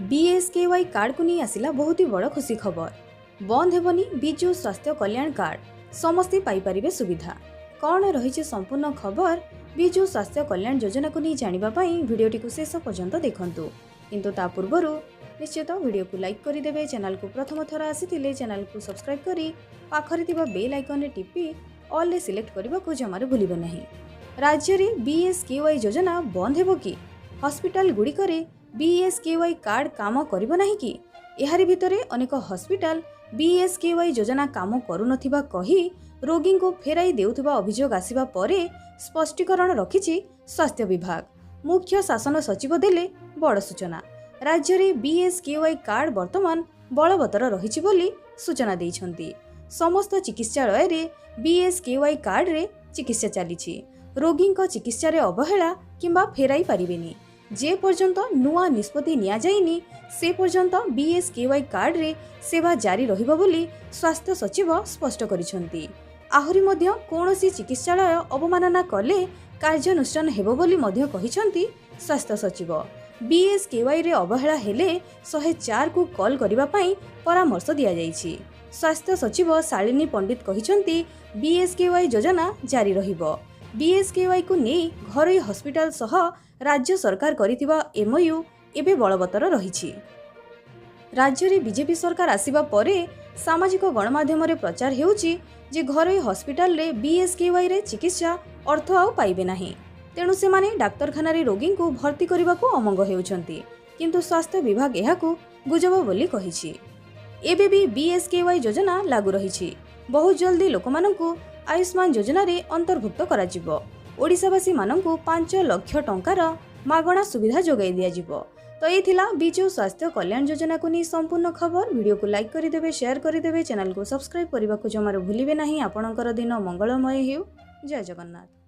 BSKY card को नहीं आसिला बहुत ही बड़ खुशी खबर। बंद हेबनी विजु स्वास्थ्य कल्याण कार्ड, समस्ते पाइपारिबे सुविधा। कौन रही संपूर्ण खबर विजु स्वास्थ्य कल्याण योजना को नहीं जानिबा पई वीडियोटी को शेष पर्यंत देखंतु। किंतु ता पूर्वरु निश्चित वीडियो को लाइक करिदेबे, चैनल को प्रथम थर आसीथिले चैनल को सब्सक्राइब करी पाखरे थिबा बेल आइकन रे टिपी ऑल रे सिलेक्ट करबा को जमार भूलिबे नहीं। राज्य रे बीएसकेवाई योजना बंद हेबो कि? हॉस्पिटल गुडी करे बीएसकेवाई कार्ड काम करिबो नाही कि? एहारि भितरे अनेक हॉस्पिटल बीएसकेवाई योजना काम करू नथिबा कही रोगी को फेराई देउथबा अभियोग आसिबा परे स्पष्टीकरण रखिछि स्वास्थ्य विभाग। मुख्य शासन सचिव देले बड़ सूचना। राज्य रे बीएसकेवाई कार्ड वर्तमान बलवत्तर रहिछि बोली सूचना दैछन्ति। समस्त चिकित्सालय रे बीएसकेवाई कार्ड रे चिकित्सा चलीछि। रोगी चिकित्सा रे अवहेला किंबा फेराई पारिबेनी। जे पर्यंत नुआ निष्पत्ति निया जाइनी से पर्यंत बीएसकेवाई कार्ड रे सेवा जारी रहिबो बोली स्वास्थ्य सचिव स्पष्ट करिसंती। आहुरी मध्य कोनोसी चिकित्सालय अवमानना कले कार्यानुष्ठान हेबो बोली मध्य कहिसंती स्वास्थ्य सचिव। बीएसकेवाई रे अवहेला हेले 104 को कॉल करिबा पई परामर्श दिया जाइछि। स्वास्थ्य सचिव शालिनी पंडित कहिसंती बीएसकेवाई योजना जारी रहिबो। बीएसकेवाई को नहीं घरोई हॉस्पिटल सह राज्य सरकार करिथिबा एमओयू एबे बलवत्तर रहिछि। राज्य रे बीजेपी सरकार आसिबा परे सामाजिक गणमाध्यम रे प्रचार हेउछि जे घरोई हॉस्पिटल रे बीएसकेवाई रे चिकित्सा अर्थ आउ पाइबे नाही, तेणु से माने डाक्तरखाना रे रोगी को भर्ती करबा को अमंग हेउछंती। किंतु स्वास्थ्य विभाग एहाकू गुजब बोली कहिछि। एबे भी बीएसकेवाई योजना लागू रहिछि। बहुत जल्दी लोकमानंकु आयुष्मान योजना रे अंतर्भुक्त करा जिवो। ओडिसावासी मानंकु 5 लाख टंकार मागणा सुविधा जोगाई दिया जिवो। तो ये थिला विजु स्वास्थ्य कल्याण योजना को नहीं संपूर्ण खबर। वीडियो को लाइक करिदेबे, शेयर करिदेबे, चैनल को सब्सक्राइब करबा को जमार भूलिबे नाही। आपणकर दिन मंगलमय हेउ। जय जगन्नाथ।